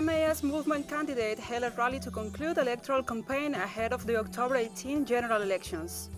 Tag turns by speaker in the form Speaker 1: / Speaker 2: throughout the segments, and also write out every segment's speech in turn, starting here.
Speaker 1: MAS movement candidate held a rally to conclude the electoral campaign ahead of the October 18 general elections.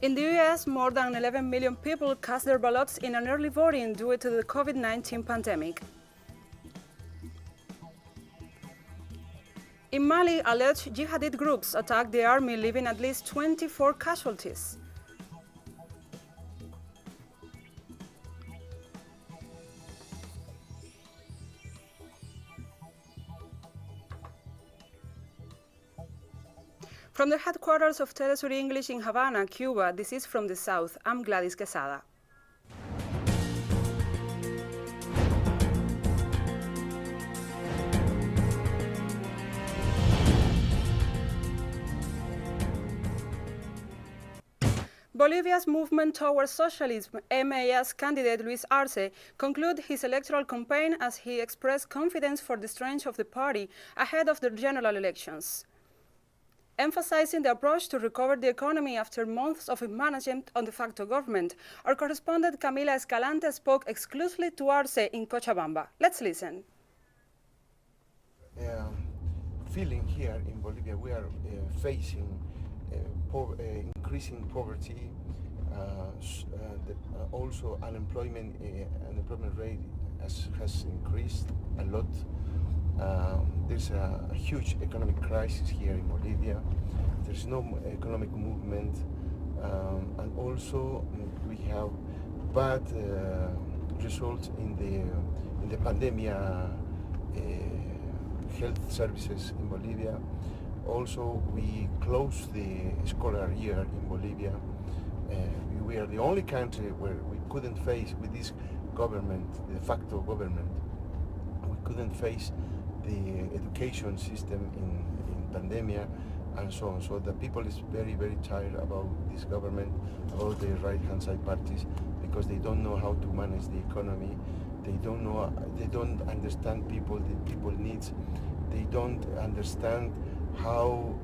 Speaker 1: In the US, more than 11 million people cast their ballots in an early voting due to the COVID-19 pandemic. In Mali, alleged jihadist groups attacked the army, leaving at least 24 casualties. From the headquarters of TeleSUR English in Havana, Cuba, this is From the South. I'm Gladys Quesada. Bolivia's movement towards socialism, MAS candidate Luis Arce, concluded his electoral campaign as he expressed confidence for the strength of the party ahead of the general elections. Emphasizing the approach to recover the economy after months of management on de facto government, our correspondent Camila Escalante spoke exclusively to Arce in Cochabamba. Let's listen.
Speaker 2: Feeling here in Bolivia, we are facing increasing poverty, also unemployment rate has increased a lot. There's a huge economic crisis here in Bolivia. There's no economic movement, and also we have bad results in the pandemic health services in Bolivia. Also, we closed the scholar year in Bolivia. We are the only country where we couldn't face with this government, the de facto government, we couldn't face the education system in pandemia and so on. So the people is very, very tired about this government, about the right-hand side parties, because they don't know how to manage the economy. They don't understand people, the people needs. They don't understand how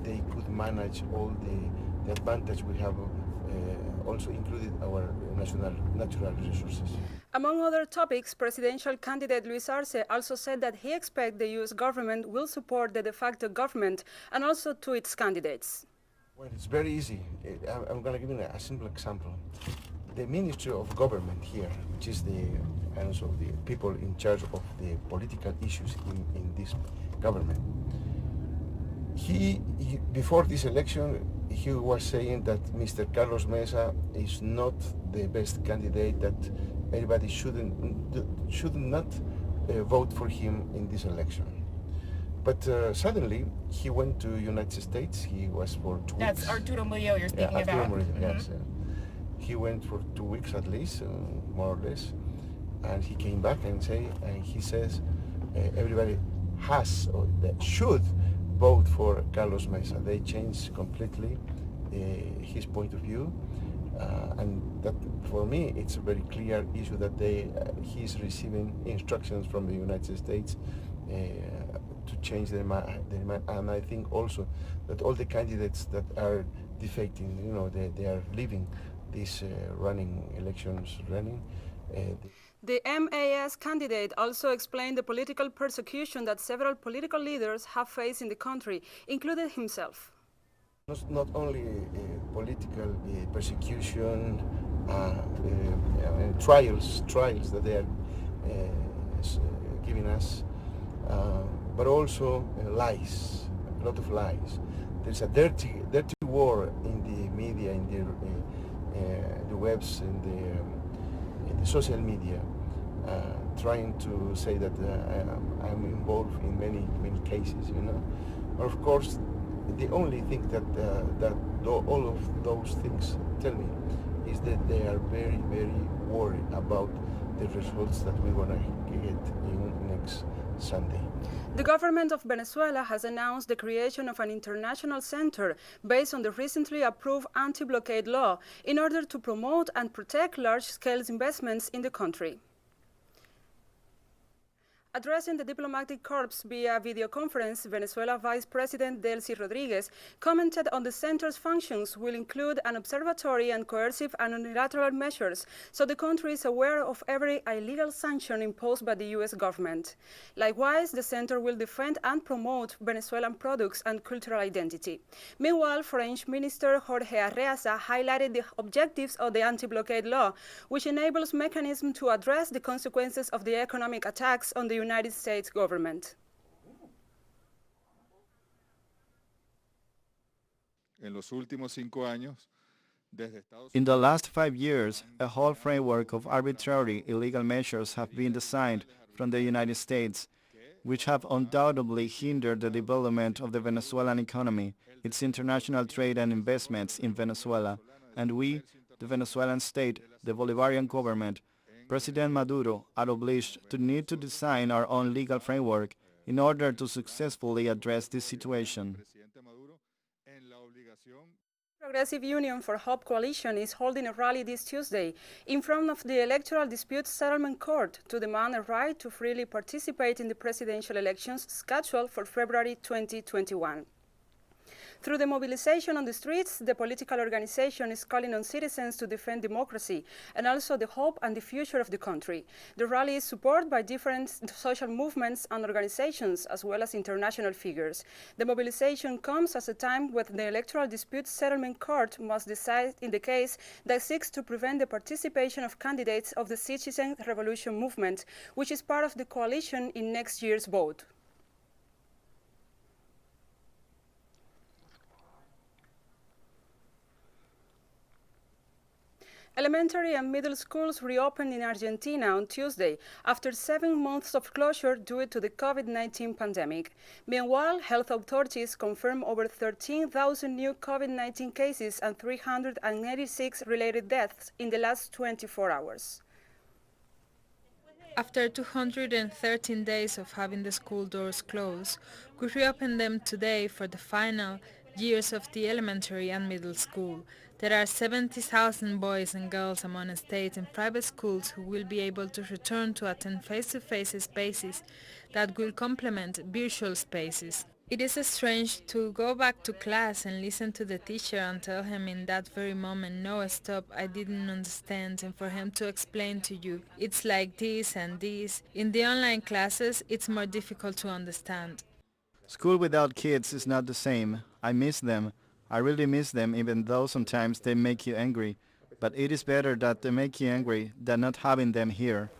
Speaker 2: they could manage all the advantage we have, also included our natural resources.
Speaker 1: Among other topics, presidential candidate Luis Arce also said that he expects the U.S. government will support the de facto government and also to its candidates.
Speaker 2: Well, it's very easy. I'm going to give you a simple example. The Ministry of Government here, which is the people in charge of the political issues in this government, before this election, he was saying that Mr. Carlos Mesa is not the best candidate, that everybody should not vote for him in this election. But suddenly, he went to United States. He was for 2 weeks.
Speaker 3: That's Arturo Murillo you're speaking about.
Speaker 2: Arturo Murillo, yes. He went for 2 weeks at least, more or less, and he came back and he says everybody has or that should vote for Carlos Mesa. They changed completely his point of view, and that for me it's a very clear issue that he's receiving instructions from the United States to change their mind. And I think also that all the candidates that are defecting, they are leaving these elections running.
Speaker 1: The MAS candidate also explained the political persecution that several political leaders have faced in the country, including himself.
Speaker 2: Not only political persecution, trials that they are giving us, but also lies, a lot of lies. There's a dirty war in the media, in the webs, in the social media, trying to say that I'm involved in many cases, Of course, the only thing that all of those things tell me is that they are very, very worried about the results that we're going to get in next Sunday.
Speaker 1: The government of Venezuela has announced the creation of an international center based on the recently approved anti-blockade law in order to promote and protect large-scale investments in the country. Addressing the diplomatic corps via video conference, Venezuela Vice President Delcy Rodriguez commented on the center's functions will include an observatory and coercive and unilateral measures, so the country is aware of every illegal sanction imposed by the U.S. government. Likewise, the center will defend and promote Venezuelan products and cultural identity. Meanwhile, Foreign Minister Jorge Arce highlighted the objectives of the anti-blockade law, which enables mechanisms to address the consequences of the economic attacks on the United States government.
Speaker 4: In
Speaker 5: the last 5 years, a whole framework of arbitrary illegal measures have been designed from the United States, which have undoubtedly hindered the development of the Venezuelan economy, its international trade and investments in Venezuela, and we, the Venezuelan state, the Bolivarian government, President Maduro, are obliged to need to design our own legal framework in order to successfully address this situation.
Speaker 1: Progressive Union for Hope Coalition is holding a rally this Tuesday in front of the Electoral Dispute Settlement Court to demand a right to freely participate in the presidential elections scheduled for February 2021. Through the mobilization on the streets, the political organization is calling on citizens to defend democracy and also the hope and the future of the country. The rally is supported by different social movements and organizations, as well as international figures. The mobilization comes at a time when the Electoral Dispute Settlement Court must decide in the case that seeks to prevent the participation of candidates of the Citizen Revolution movement, which is part of the coalition in next year's vote. Elementary and middle schools reopened in Argentina on Tuesday after 7 months of closure due to the COVID-19 pandemic. Meanwhile, health authorities confirmed over 13,000 new COVID-19 cases and 386 related deaths in the last 24 hours.
Speaker 6: After 213 days of having the school doors closed, we reopened them today for the final years of the elementary and middle school. There are 70,000 boys and girls among state and private schools who will be able to return to attend face-to-face spaces that will complement virtual spaces. It is strange to go back to class and listen to the teacher and tell him in that very moment, no, stop, I didn't understand, and for him to explain to you, it's like this and this. In the online classes, it's more difficult to understand.
Speaker 5: School without kids is not the same. I miss them. I really miss them, even though sometimes they make you angry. But it is better that they make you angry than not having them here.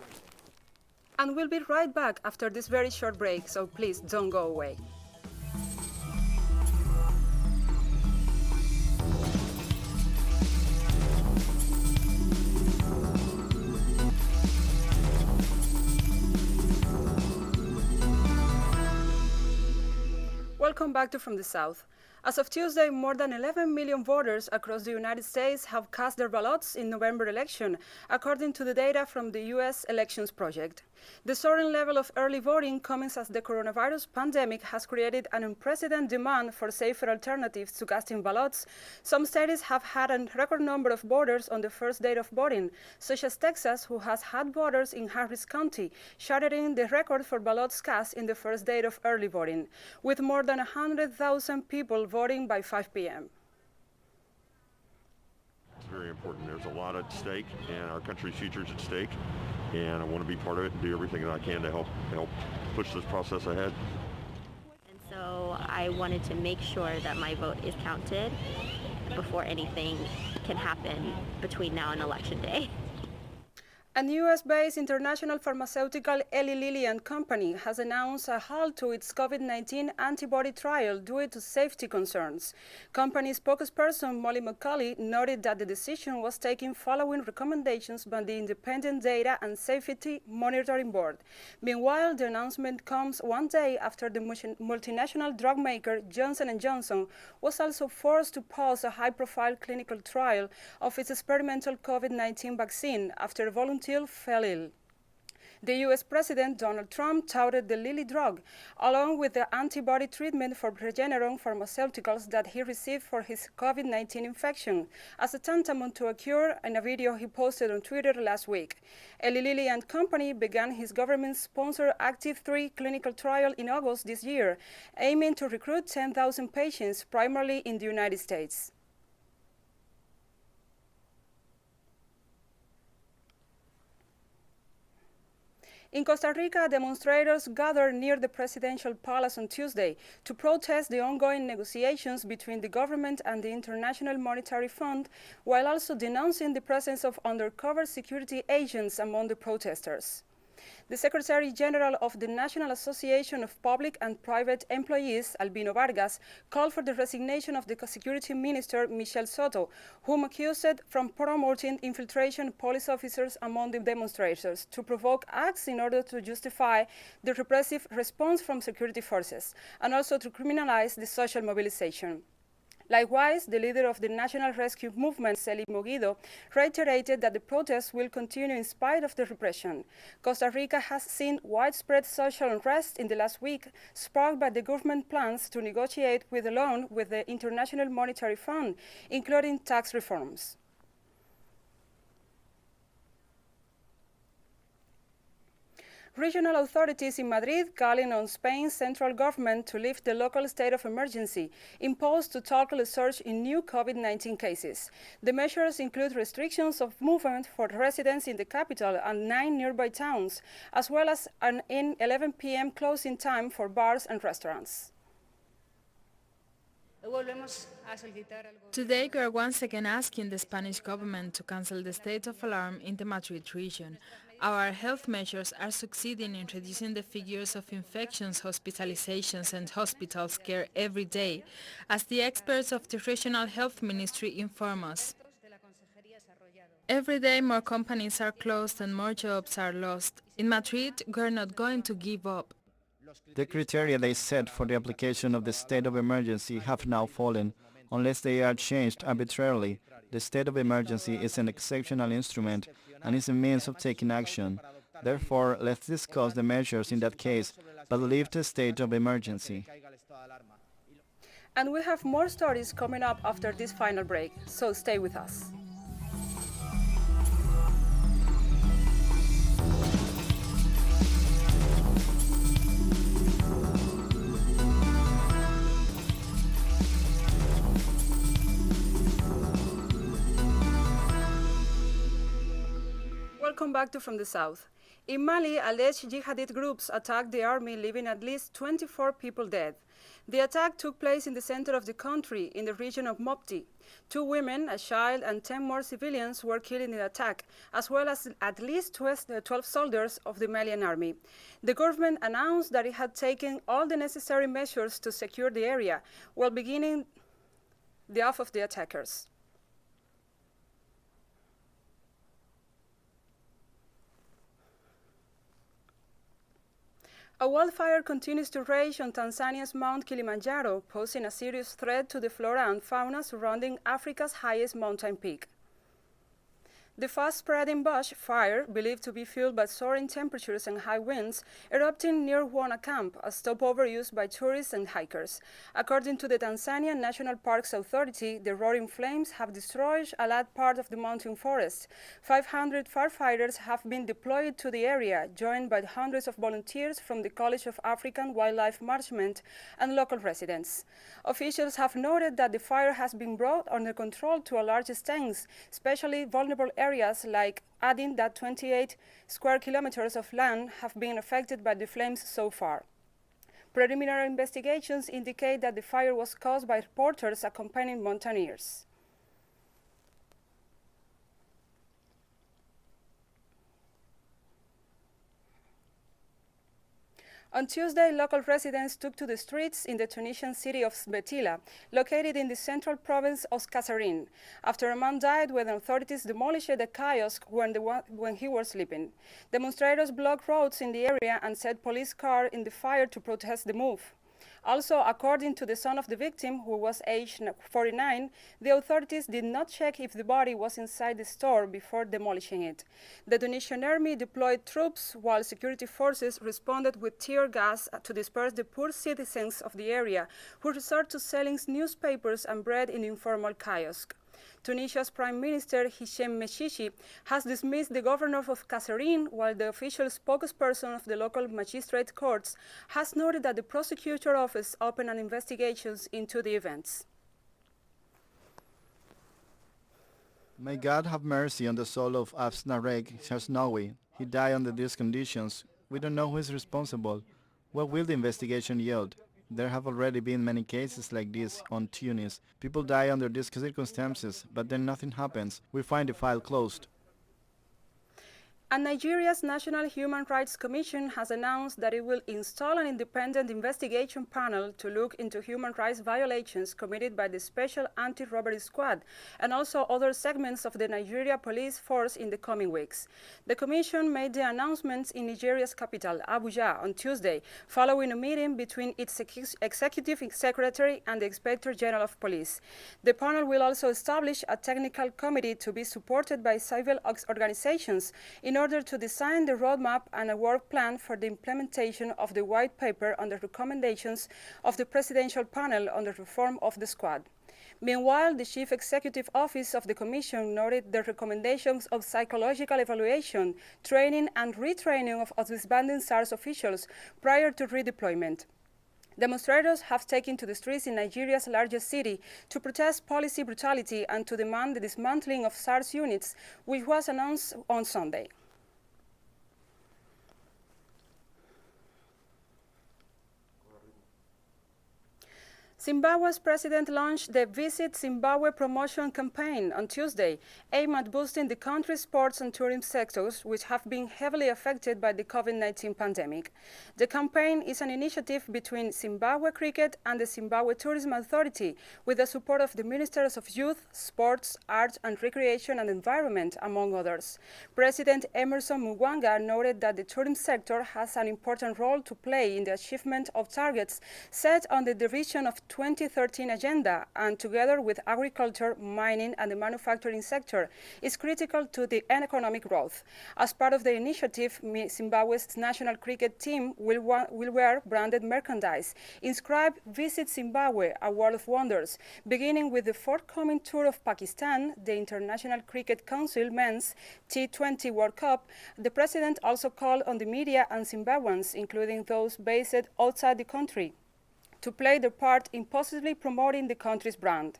Speaker 1: And we'll be right back after this very short break, so please don't go away. Welcome back to From the South. As of Tuesday, more than 11 million voters across the United States have cast their ballots in November election, according to the data from the U.S. Elections Project. The soaring level of early voting comes as the coronavirus pandemic has created an unprecedented demand for safer alternatives to casting ballots. Some states have had a record number of voters on the first day of voting, such as Texas, who has had voters in Harris County, shattering the record for ballots cast in the first day of early voting, with more than 100,000 people voting by 5 p.m.
Speaker 7: It's very important. There's a lot at stake, and our country's future is at stake, and I want to be part of it and do everything that I can to help push this process ahead.
Speaker 8: And so I wanted to make sure that my vote is counted before anything can happen between now and Election Day.
Speaker 1: An U.S.-based international pharmaceutical Eli Lilly and Company has announced a halt to its COVID-19 antibody trial due to safety concerns. Company spokesperson Molly McCauley noted that the decision was taken following recommendations by the Independent Data and Safety Monitoring Board. Meanwhile, the announcement comes one day after the multinational drug maker Johnson & Johnson was also forced to pause a high-profile clinical trial of its experimental COVID-19 vaccine after a volunteer fell ill. The U.S. President Donald Trump touted the Lilly drug, along with the antibody treatment for Regeneron Pharmaceuticals that he received for his COVID-19 infection, as a tantamount to a cure in a video he posted on Twitter last week. Eli Lilly and Company began his government-sponsored Active-3 clinical trial in August this year, aiming to recruit 10,000 patients, primarily in the United States. In Costa Rica, demonstrators gathered near the presidential palace on Tuesday to protest the ongoing negotiations between the government and the International Monetary Fund, while also denouncing the presence of undercover security agents among the protesters. The Secretary General of the National Association of Public and Private Employees, Albino Vargas, called for the resignation of the Security Minister, Michel Soto, whom accused from promoting infiltration of police officers among the demonstrators to provoke acts in order to justify the repressive response from security forces, and also to criminalize the social mobilization. Likewise, the leader of the National Rescue Movement, Celi Moguido, reiterated that the protests will continue in spite of the repression. Costa Rica has seen widespread social unrest in the last week, sparked by the government plans to negotiate with a loan with the International Monetary Fund, including tax reforms. Regional authorities in Madrid calling on Spain's central government to lift the local state of emergency imposed to tackle a surge in new COVID-19 cases. The measures include restrictions of movement for residents in the capital and 9 nearby towns, as well as an 11 p.m. closing time for bars and restaurants.
Speaker 6: Today, we are once again asking the Spanish government to cancel the state of alarm in the Madrid region. Our health measures are succeeding in reducing the figures of infections, hospitalizations and hospitals care every day, as the experts of the Regional Health Ministry inform us. Every day more companies are closed and more jobs are lost. In Madrid, we are not going to give up.
Speaker 5: The criteria they set for the application of the state of emergency have now fallen. Unless they are changed arbitrarily, the state of emergency is an exceptional instrument and is a means of taking action. Therefore, let's discuss the measures in that case, but leave the state of emergency.
Speaker 1: And we have more stories coming up after this final break, so stay with us. Welcome back to From the South. In Mali, alleged jihadist groups attacked the army, leaving at least 24 people dead. The attack took place in the center of the country, in the region of Mopti. 2 women, a child, and 10 more civilians were killed in the attack, as well as at least 12 soldiers of the Malian army. The government announced that it had taken all the necessary measures to secure the area, while beginning the off of the attackers. A wildfire continues to rage on Tanzania's Mount Kilimanjaro, posing a serious threat to the flora and fauna surrounding Africa's highest mountain peak. The fast-spreading bush fire, believed to be fueled by soaring temperatures and high winds, erupting near Wana Camp, a stopover used by tourists and hikers. According to the Tanzania National Parks Authority, the roaring flames have destroyed a large part of the mountain forest. 500 firefighters have been deployed to the area, joined by hundreds of volunteers from the College of African Wildlife Management and local residents. Officials have noted that the fire has been brought under control to a large extent, especially vulnerable areas, like adding that 28 square kilometers of land have been affected by the flames so far. Preliminary investigations indicate that the fire was caused by reporters accompanying mountaineers. On Tuesday, local residents took to the streets in the Tunisian city of Sbetila, located in the central province of Kasserine, after a man died when authorities demolished a kiosk when he was sleeping. Demonstrators blocked roads in the area and set police cars in the fire to protest the move. Also, according to the son of the victim, who was aged 49, the authorities did not check if the body was inside the store before demolishing it. The Tunisian army deployed troops while security forces responded with tear gas to disperse the poor citizens of the area, who resort to selling newspapers and bread in informal kiosks. Tunisia's Prime Minister Hichem Meshishi has dismissed the governor of Kasserine, while the official spokesperson of the local magistrate courts has noted that the prosecutor office opened an investigation into the events.
Speaker 5: May God have mercy on the soul of Afsnarek Shasnawi. He died under these conditions. We don't know who is responsible. What will the investigation yield? There have already been many cases like this on Tunis. People die under these circumstances, but then nothing happens. We find the file closed.
Speaker 1: And Nigeria's National Human Rights Commission has announced that it will install an independent investigation panel to look into human rights violations committed by the Special Anti-Robbery Squad and also other segments of the Nigeria police force in the coming weeks. The Commission made the announcements in Nigeria's capital, Abuja, on Tuesday, following a meeting between its executive secretary and the Inspector General of Police. The panel will also establish a technical committee to be supported by civil organizations in order to design the roadmap and a work plan for the implementation of the white paper on the recommendations of the presidential panel on the reform of the squad. Meanwhile, the Chief Executive Office of the Commission noted the recommendations of psychological evaluation, training and retraining of disbanded SARS officials prior to redeployment. Demonstrators have taken to the streets in Nigeria's largest city to protest policy brutality and to demand the dismantling of SARS units, which was announced on Sunday. Zimbabwe's president launched the Visit Zimbabwe promotion campaign on Tuesday, aimed at boosting the country's sports and tourism sectors, which have been heavily affected by the COVID-19 pandemic. The campaign is an initiative between Zimbabwe Cricket and the Zimbabwe Tourism Authority, with the support of the Ministers of Youth, Sports, Arts and Recreation and Environment, among others. President Emerson Mnangagwa noted that the tourism sector has an important role to play in the achievement of targets set on the Division of 2013 agenda, and together with agriculture, mining and the manufacturing sector, is critical to the economic growth. As part of the initiative, Zimbabwe's national cricket team will wear branded merchandise inscribed Visit Zimbabwe, a World of Wonders. Beginning with the forthcoming tour of Pakistan, the International Cricket Council Men's T20 World Cup, the president also called on the media and Zimbabweans, including those based outside the country, to play their part in positively promoting the country's brand.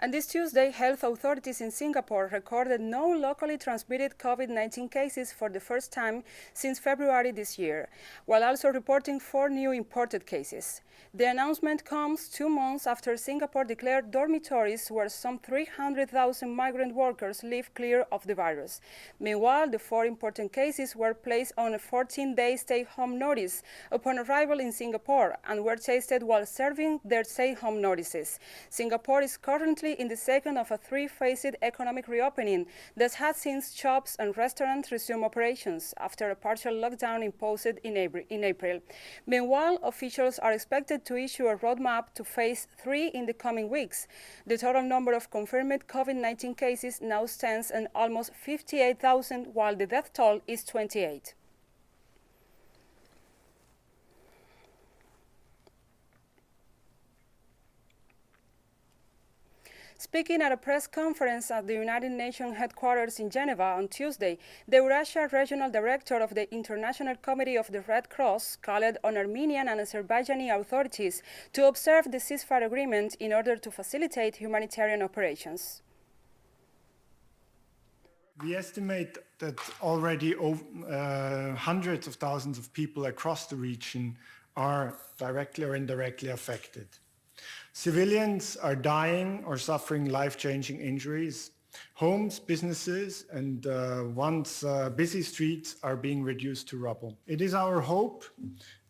Speaker 1: And this Tuesday, health authorities in Singapore recorded no locally transmitted COVID-19 cases for the first time since February this year, while also reporting 4 new imported cases. The announcement comes 2 months after Singapore declared dormitories where some 300,000 migrant workers live clear of the virus. Meanwhile, the 4 important cases were placed on a 14-day stay-home notice upon arrival in Singapore and were tested while serving their stay-home notices. Singapore is currently in the second of a 3-phased economic reopening that has since shops and restaurants resumed operations after a partial lockdown imposed in April. Meanwhile, officials are expected to issue a roadmap to phase 3 in the coming weeks. The total number of confirmed COVID-19 cases now stands at almost 58,000, while the death toll is 28. Speaking at a press conference at the United Nations headquarters in Geneva on Tuesday, the Eurasia Regional Director of the International Committee of the Red Cross called on Armenian and Azerbaijani authorities to observe the ceasefire agreement in order to facilitate humanitarian operations.
Speaker 4: We estimate that already hundreds of thousands of people across the region are directly or indirectly affected. Civilians are dying or suffering life-changing injuries. Homes, businesses, and once busy streets are being reduced to rubble. It is our hope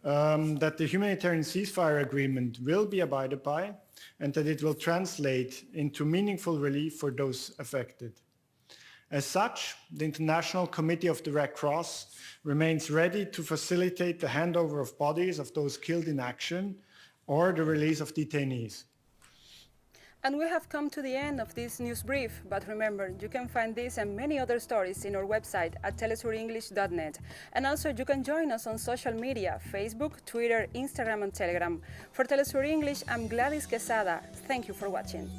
Speaker 4: that the humanitarian ceasefire agreement will be abided by and that it will translate into meaningful relief for those affected. As such, the International Committee of the Red Cross remains ready to facilitate the handover of bodies of those killed in action or the release of detainees.
Speaker 1: And we have come to the end of this news brief, but remember, you can find this and many other stories in our website at telesurenglish.net. And also you can join us on social media, Facebook, Twitter, Instagram and Telegram. For TeleSUR English, I'm Gladys Quesada. Thank you for watching.